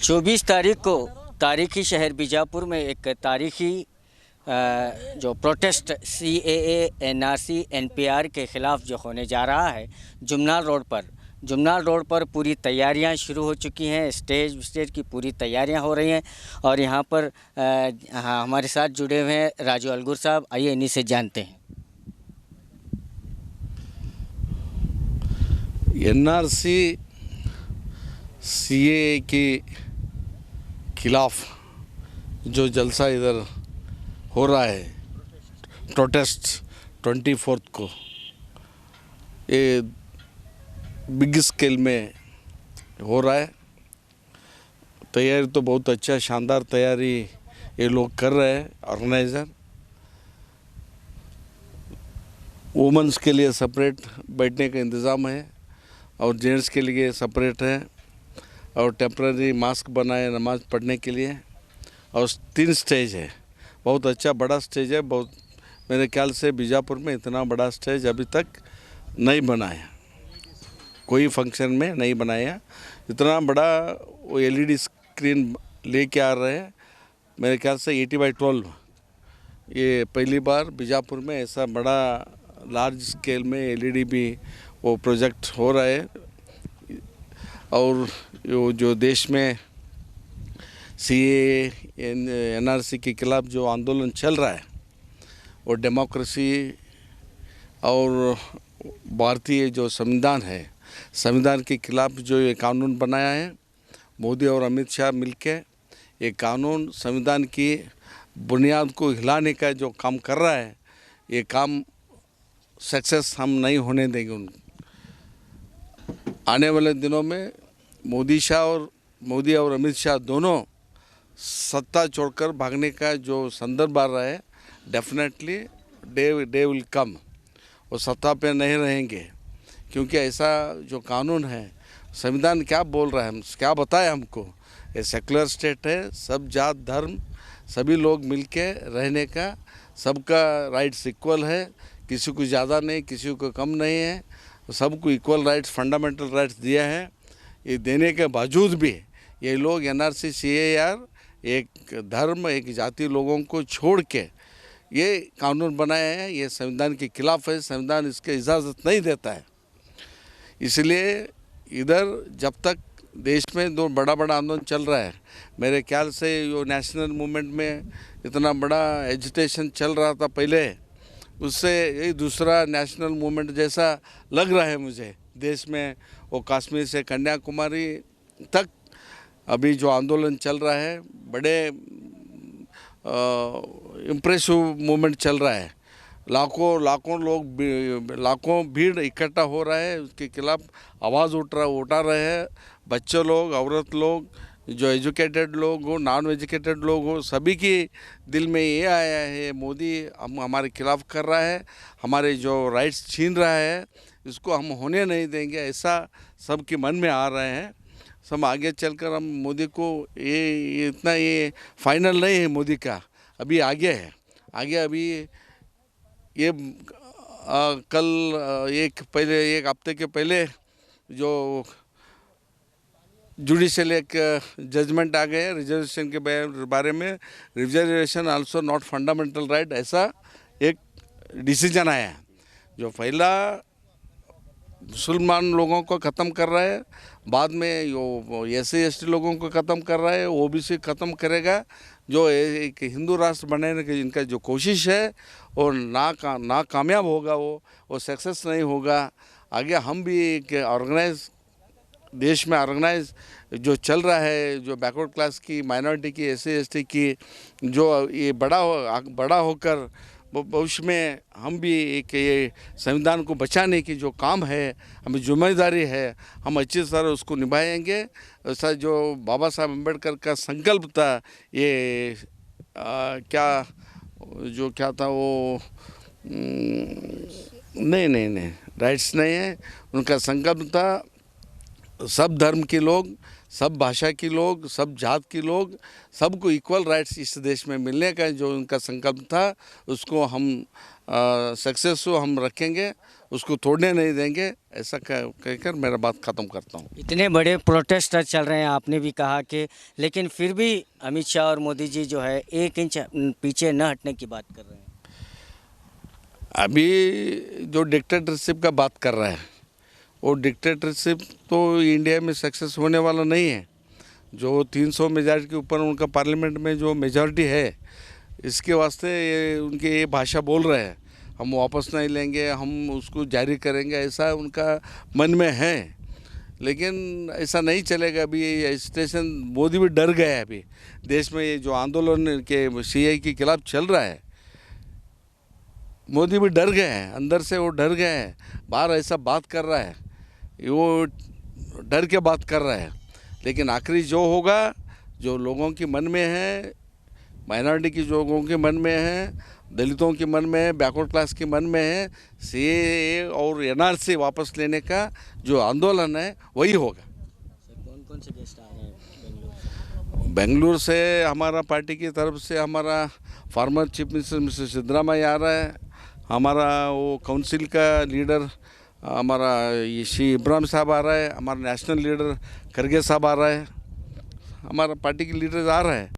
24 तारीख को तारीखी शहर बीजापुर में एक तारीखी जो प्रोटेस्ट CAA NRC NPR के ख़िलाफ़ जो होने जा रहा है जुमनार रोड पर पूरी तैयारियां शुरू हो चुकी हैं। स्टेज की पूरी तैयारियां हो रही हैं और यहां पर हमारे साथ जुड़े हुए हैं राजू अलगुर साहब। आइए इन्हीं से जानते हैं। NRC CAA के खिलाफ जो जलसा इधर हो रहा है प्रोटेस्ट 24 को, ये बिग स्केल में हो रहा है। तैयारी तो बहुत अच्छा शानदार तैयारी ये लोग कर रहे हैं। ऑर्गेनाइज़र वुमेंस के लिए सेपरेट बैठने का इंतज़ाम है और जेंट्स के लिए सेपरेट है और टेम्पररी मास्क बनाए नमाज़ पढ़ने के लिए। और 3 स्टेज है, बहुत अच्छा बड़ा स्टेज है। बहुत मेरे ख्याल से बीजापुर में इतना बड़ा स्टेज अभी तक नहीं बनाया, कोई फंक्शन में नहीं बनाया। इतना बड़ा वो LED स्क्रीन लेके आ रहे हैं। मेरे ख्याल से 80/12 ये पहली बार बीजापुर में ऐसा बड़ा लार्ज स्केल में LED भी वो प्रोजेक्ट हो रहा है। और जो देश में CAA NRC के खिलाफ जो आंदोलन चल रहा है वो डेमोक्रेसी और भारतीय जो संविधान है, संविधान के खिलाफ जो ये कानून बनाया है मोदी और अमित शाह मिलके, ये कानून संविधान की बुनियाद को हिलाने का जो काम कर रहा है, ये काम सक्सेस हम नहीं होने देंगे। आने वाले दिनों में मोदी और अमित शाह दोनों सत्ता छोड़कर भागने का जो संदर्भ आ रहा है, डेफिनेटली डे विल कम। वो सत्ता पे नहीं रहेंगे क्योंकि ऐसा जो कानून है, संविधान क्या बोल रहा है, क्या बताया हमको। ये सेकुलर स्टेट है, सब जात धर्म सभी लोग मिलके रहने का, सबका राइट्स इक्वल है, किसी को ज़्यादा नहीं किसी को कम नहीं है, सबको इक्वल राइट्स फंडामेंटल राइट्स दिया है। ये देने के बावजूद भी ये लोग NRC CAR एक धर्म एक जाति लोगों को छोड़ के ये कानून बनाए हैं। ये संविधान के खिलाफ है, संविधान इसके इजाज़त नहीं देता है। इसलिए इधर जब तक देश में दो बड़ा आंदोलन चल रहा है, मेरे ख्याल से यो नेशनल मूवमेंट में इतना बड़ा एजिटेशन चल रहा था पहले, उससे ये दूसरा नेशनल मूवमेंट जैसा लग रहा है मुझे। देश में वो कश्मीर से कन्याकुमारी तक अभी जो आंदोलन चल रहा है, बड़े इम्प्रेसिव मूवमेंट चल रहा है। लाखों भीड़ इकट्ठा हो रहा है, उसके खिलाफ आवाज़ उठा रहे हैं। बच्चे लोग, औरत लोग, जो एजुकेटेड लोग हो, नॉन एजुकेटेड लोग हो, सभी के दिल में ये आया है मोदी हमारे खिलाफ कर रहा है, हमारे जो राइट्स छीन रहा है, इसको हम होने नहीं देंगे, ऐसा सबके मन में आ रहे हैं। सब आगे चलकर हम मोदी को ये इतना ये फाइनल नहीं है मोदी का, अभी आगे है। आगे अभी ये कल एक हफ्ते के पहले जो जुडिशियल एक जजमेंट आ गया रिजर्वेशन के बारे में। Reservation also not fundamental right, ऐसा एक डिसीजन आया जो पहला मुसलमान लोगों को ख़त्म कर रहा है, बाद में यो SC ST लोगों को ख़त्म कर रहा है, OBC ख़त्म करेगा। जो एक हिंदू राष्ट्र बनाने की इनका जो कोशिश है वो ना कामयाब होगा, वो सक्सेस नहीं होगा। आगे हम भी एक ऑर्गेनाइज देश में ऑर्गेनाइज जो चल रहा है, जो बैकवर्ड क्लास की, माइनॉरिटी की, SC ST की, जो ये बड़ा होकर भविष्य में हम भी एक ये संविधान को बचाने की जो काम है, हमें जिम्मेदारी है, हम अच्छी तरह उसको निभाएंगे। ऐसा जो बाबा साहब अम्बेडकर का संकल्प था, ये क्या था वो, नहीं राइट्स नहीं है, उनका संकल्प था सब धर्म के लोग, सब भाषा के लोग, सब जात के लोग, सबको इक्वल राइट्स इस देश में मिलने का जो उनका संकल्प था, उसको हम सक्सेसफुल हम रखेंगे, उसको तोड़ने नहीं देंगे। ऐसा कहकर मेरा बात ख़त्म करता हूँ। इतने बड़े प्रोटेस्ट चल रहे हैं, आपने भी कहा कि, लेकिन फिर भी अमित शाह और मोदी जी जो है 1 इंच पीछे न हटने की बात कर रहे हैं। अभी जो डिक्टेटरशिप का बात कर रहा है, वो डिक्टेटरशिप तो इंडिया में सक्सेस होने वाला नहीं है। जो 300 मेजॉरिटी के ऊपर उनका पार्लियामेंट में जो मेजॉरिटी है, इसके वास्ते उनके ये भाषा बोल रहे हैं, हम वापस नहीं लेंगे, हम उसको जारी करेंगे, ऐसा उनका मन में है। लेकिन ऐसा नहीं चलेगा। अभी ये स्टेशन मोदी भी डर गया है। अभी देश में ये जो आंदोलन के CAA के खिलाफ चल रहा है, मोदी भी डर गए हैं, अंदर से वो डर गए हैं। बाहर ऐसा बात कर रहा है, वो डर के बात कर रहा है। लेकिन आखिरी जो होगा, जो लोगों के मन में है, माइनॉरिटी के लोगों के मन में है, दलितों के मन में है, बैकवर्ड क्लास के मन में है, CAA और NRC वापस लेने का जो आंदोलन है, वही होगा। कौन कौन से गेस्ट आ रहे हैं बेंगलुरु से? हमारा पार्टी की तरफ से हमारा former chief minister mister Siddaramaiah आ रहा है, हमारा वो काउंसिल का लीडर हमारा ये श्री इब्राहिम साहब आ रहा है, हमारा नेशनल लीडर खरगे साहब आ रहा है, हमारा पार्टी के लीडर आ रहा है।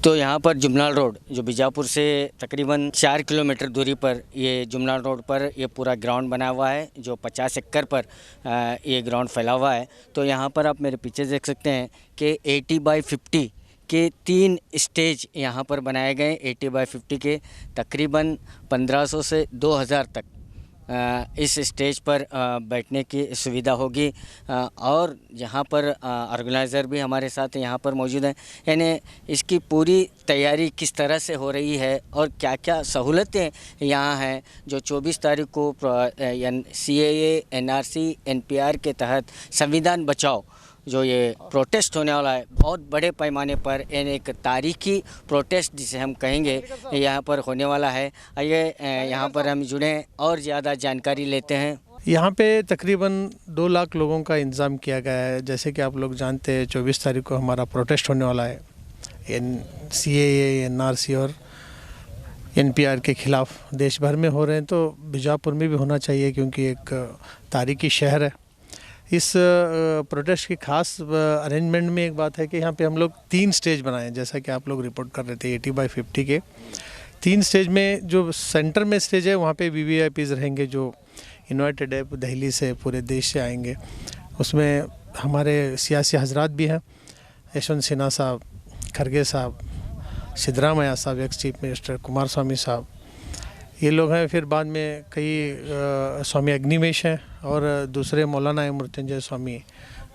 तो यहाँ पर जुमनाल रोड, जो बीजापुर से तकरीबन 4 किलोमीटर दूरी पर, ये जुमनाल रोड पर ये पूरा ग्राउंड बना हुआ है, जो 50 एकड़ पर ये ग्राउंड फैला हुआ है। तो यहाँ पर आप मेरे पीछे देख सकते हैं कि 80x50 के 3 स्टेज यहाँ पर बनाए गए। 80x50 के तकरीबन 1500 से 2000 तक इस स्टेज पर बैठने की सुविधा होगी। और यहाँ पर ऑर्गेनाइज़र भी हमारे साथ यहाँ पर मौजूद हैं। यानी इसकी पूरी तैयारी किस तरह से हो रही है और क्या क्या सहूलतें यहाँ हैं, जो 24 तारीख को CAA, NRC, NPR के तहत संविधान बचाओ जो ये प्रोटेस्ट होने वाला है, बहुत बड़े पैमाने पर एक तारीखी प्रोटेस्ट जिसे हम कहेंगे, यहाँ पर होने वाला है। आइए यहाँ पर हम जुड़े और ज़्यादा जानकारी लेते हैं। यहाँ पे तकरीबन 2 लाख लोगों का इंतज़ाम किया गया है। जैसे कि आप लोग जानते हैं 24 तारीख को हमारा प्रोटेस्ट होने वाला है CAA, NRC और NPR के ख़िलाफ़ देश भर में हो रहे हैं। तो बीजापुर में भी होना चाहिए क्योंकि एक तारीखी शहर है। इस प्रोटेस्ट की खास अरेंजमेंट में एक बात है कि यहाँ पे हम लोग 3 स्टेज बनाए हैं, जैसा कि आप लोग रिपोर्ट कर रहे थे। 80x50 के 3 स्टेज में जो सेंटर में स्टेज है, वहाँ पे VVIPs रहेंगे जो इन्वाइटेड है, दिल्ली से, पूरे देश से आएंगे। उसमें हमारे सियासी हजरात भी हैं, यशवंत सिन्हा साहब, खरगे साहब, सिद्धरामैया साहब, एक्स चीफ मिनिस्टर कुमार स्वामी साहब, ये लोग हैं। फिर बाद में कई स्वामी अग्निवेश हैं और दूसरे मौलाना है मृत्युंजय स्वामी,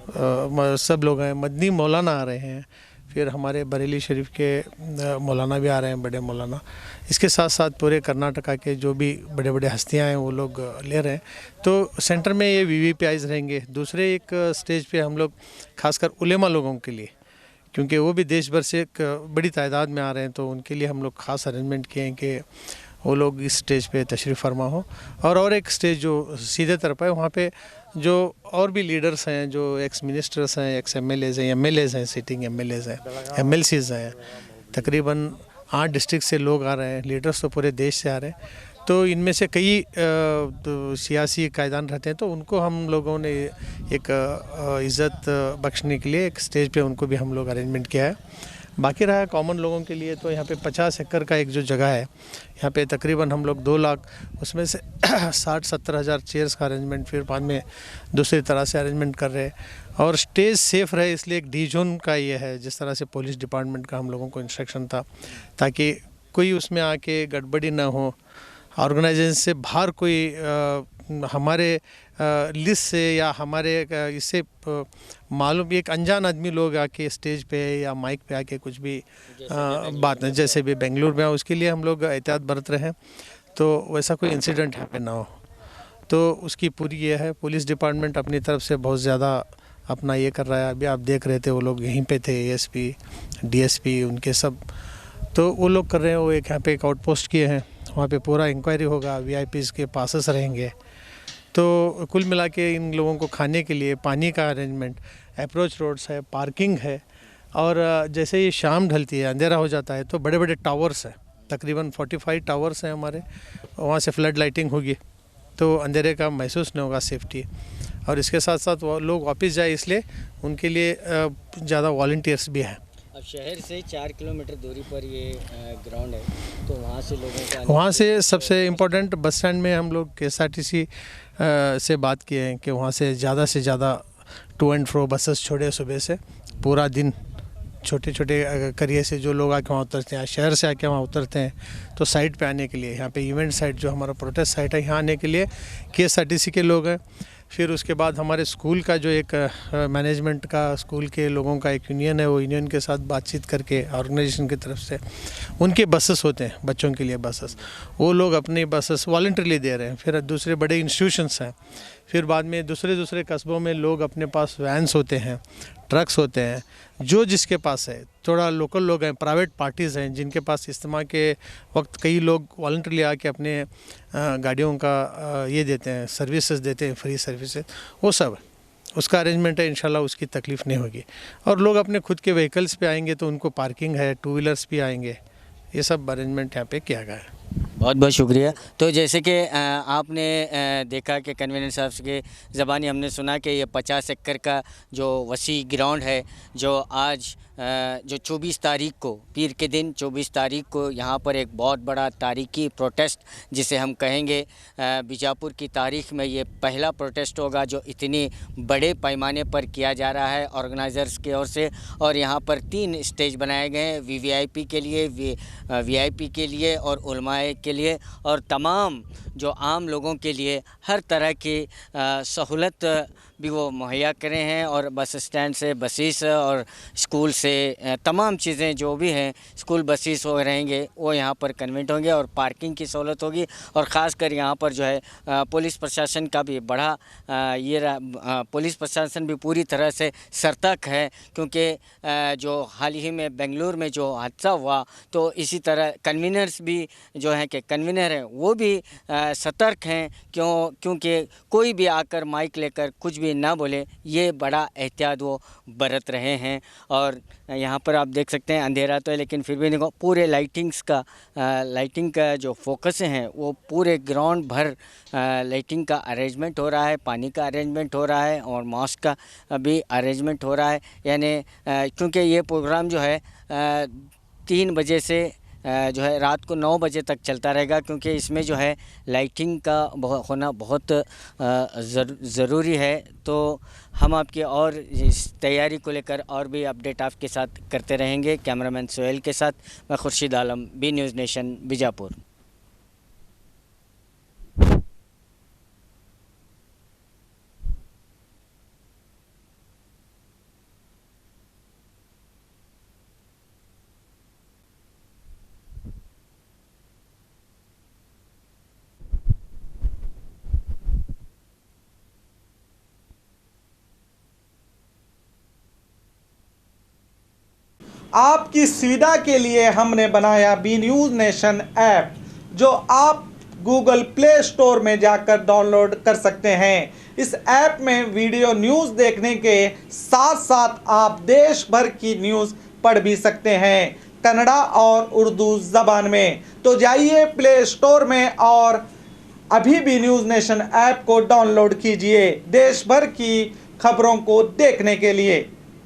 सब लोग हैं। मदनी मौलाना आ रहे हैं, फिर हमारे बरेली शरीफ के मौलाना भी आ रहे हैं, बड़े मौलाना। इसके साथ साथ पूरे कर्नाटका के जो भी बड़े बड़े हस्तियां हैं वो लोग ले रहे हैं। तो सेंटर में ये VVIPs रहेंगे। दूसरे एक स्टेज पे हम लोग खासकर उलेमा लोगों के लिए, क्योंकि वो भी देश भर से एक बड़ी तादाद में आ रहे हैं, तो उनके लिए हम लोग खास अरेंजमेंट किए हैं कि वो लोग इस स्टेज पे तशरीफ़ फरमा हो। और एक स्टेज जो सीधे तरफ है, वहाँ पे जो और भी लीडर्स हैं, जो एक्स मिनिस्टर्स हैं, एक्स MLAs हैं, MLAs हैं, सिटिंग MLAs हैं, MLCs हैं, तकरीबन 8 डिस्ट्रिक्ट से लोग आ रहे हैं। लीडर्स तो पूरे देश से आ रहे हैं। तो इनमें से कई तो सियासी कायदान रहते हैं, तो उनको हम लोगों ने एक इज़्ज़त बख्शने के लिए एक स्टेज पे उनको भी हम लोग अरेंजमेंट किया है। बाकी रहा कॉमन लोगों के लिए, तो यहाँ पे 50 एकड़ का एक जो जगह है, यहाँ पे तकरीबन हम लोग 2 लाख, उसमें से 60-70 हज़ार चेयर्स का अरेंजमेंट फिर बाद में दूसरी तरह से अरेंजमेंट कर रहे हैं। और स्टेज सेफ़ रहे इसलिए एक D जोन का ये है, जिस तरह से पुलिस डिपार्टमेंट का हम लोगों को इंस्ट्रक्शन था, ताकि कोई उसमें आके गड़बड़ी ना हो। ऑर्गेनाइजेशन से बाहर कोई हमारे लिस्ट से या हमारे इससे मालूम एक अनजान आदमी लोग आके स्टेज पे या माइक पे आके कुछ भी बात नहीं, जैसे भी बेंगलुरु में, उसके लिए हम लोग एहतियात बरत रहे हैं, तो वैसा कोई इंसिडेंट यहाँ पे ना हो। तो उसकी पूरी ये है, पुलिस डिपार्टमेंट अपनी तरफ से बहुत ज़्यादा अपना ये कर रहा है। अभी आप देख रहे थे वो लोग यहीं पे थे, ASP, DSP, उनके सब, तो वो लोग कर रहे हैं। वो एक यहाँ पे एक आउटपोस्ट किए हैं, वहाँ पे पूरा इंक्वायरी होगा, VIPs के पासेस रहेंगे। तो कुल मिला के इन लोगों को खाने के लिए पानी का अरेंजमेंट, अप्रोच रोड्स है, पार्किंग है, और जैसे ही शाम ढलती है, अंधेरा हो जाता है, तो बड़े बड़े टावर्स हैं, तकरीबन 45 टावर्स हैं हमारे, वहाँ से फ्लड लाइटिंग होगी तो अंधेरे का महसूस नहीं होगा, सेफ्टी। और इसके साथ साथ वो लोग वापस जाए इसलिए उनके लिए ज़्यादा वॉलंटियर्स भी हैं। अब शहर से 4 किलोमीटर दूरी पर ये ग्राउंड है, तो वहाँ से लोगों का वहाँ से सबसे इम्पोर्टेंट बस स्टैंड में हम लोग KSRTC से बात किए हैं कि वहाँ से ज़्यादा टू एंड फ्रो बसेस छोड़े सुबह से, पूरा दिन छोटे छोटे करिए से जो लोग आके वहाँ उतरते हैं, शहर से आके वहाँ उतरते हैं, तो साइट पे आने के लिए, यहाँ पे इवेंट साइट जो हमारा प्रोटेस्ट साइट है, यहाँ आने के लिए KSRTC के लोग हैं। फिर उसके बाद हमारे स्कूल का जो एक मैनेजमेंट का, स्कूल के लोगों का एक यूनियन है, वो यूनियन के साथ बातचीत करके ऑर्गेनाइजेशन की तरफ से उनके बसेस होते हैं, बच्चों के लिए बसेस, वो लोग अपनी बसेस वॉलंटरीली दे रहे हैं। फिर दूसरे बड़े इंस्टीट्यूशंस हैं, फिर बाद में दूसरे कस्बों में लोग अपने पास वैन्स होते हैं, ट्रक्स होते हैं, जो जिसके पास है। थोड़ा लोकल लोग हैं, प्राइवेट पार्टीज़ हैं जिनके पास इस्तेमाल के वक्त कई लोग वॉलंटरीली आके अपने गाड़ियों का ये देते हैं, सर्विसेज देते हैं, फ्री सर्विसेज, वो सब उसका अरेंजमेंट है। इंशाल्लाह उसकी तकलीफ़ नहीं होगी। और लोग अपने खुद के व्हीकल्स पे आएंगे तो उनको पार्किंग है, 2 व्हीलर्स भी आएंगे, ये सब अरेंजमेंट यहाँ पे किया गया है। बहुत बहुत शुक्रिया। तो जैसे कि आपने देखा कि कन्वीनर साहब के ज़बानी हमने सुना कि ये 50 एकड़ का जो वसी ग्राउंड है, जो आज जो 24 तारीख को, पीर के दिन 24 तारीख को यहाँ पर एक बहुत बड़ा तारीखी प्रोटेस्ट, जिसे हम कहेंगे बीजापुर की तारीख़ में ये पहला प्रोटेस्ट होगा जो इतनी बड़े पैमाने पर किया जा रहा है ऑर्गेनाइज़र्स की ओर से। और यहाँ पर 3 स्टेज बनाए गए हैं, VVIP के लिए, VIP के लिए और उलमाए के लिए, और तमाम जो आम लोगों के लिए हर तरह की सहूलत भी वो मुहैया करे हैं। और बस स्टैंड से बसेस और स्कूल से तमाम चीज़ें जो भी हैं, स्कूल बसेस वो रहेंगे, वो यहाँ पर कन्वेंट होंगे और पार्किंग की सहूलत होगी। और ख़ासकर यहाँ पर जो है पुलिस प्रशासन का भी बड़ा पुलिस प्रशासन भी पूरी तरह से सतर्क है, क्योंकि जो हाल ही में बेंगलुरु में जो हादसा हुआ, तो इसी तरह कन्वीनर्स भी जो हैं कि कन्वीनर हैं वो भी सतर्क हैं, क्योंकि कोई भी आकर माइक लेकर कुछ भी ना बोले, ये बड़ा एहतियात वो बरत रहे हैं। और यहाँ पर आप देख सकते हैं अंधेरा तो है, लेकिन फिर भी देखो पूरे लाइटिंग का जो फोकस है वो पूरे ग्राउंड भर लाइटिंग का अरेंजमेंट हो रहा है, पानी का अरेंजमेंट हो रहा है और मॉस्क का भी अरेंजमेंट हो रहा है। यानी क्योंकि ये प्रोग्राम जो है 3 बजे से जो है रात को 9 बजे तक चलता रहेगा, क्योंकि इसमें जो है लाइटिंग का होना बहुत ज़रूरी है। तो हम आपकी और इस तैयारी को लेकर और भी अपडेट आपके साथ करते रहेंगे। कैमरामैन सोहेल के साथ मैं Khurshid Alam, B news nation, Bijapur. आपकी सुविधा के लिए हमने बनाया B न्यूज़ नेशन ऐप, जो आप गूगल प्ले स्टोर में जाकर डाउनलोड कर सकते हैं। इस ऐप में वीडियो न्यूज़ देखने के साथ साथ आप देश भर की न्यूज़ पढ़ भी सकते हैं, कन्नड़ा और उर्दू ज़बान में। तो जाइए प्ले स्टोर में और अभी B न्यूज़ नेशन ऐप को डाउनलोड कीजिए देश भर की खबरों को देखने के लिए।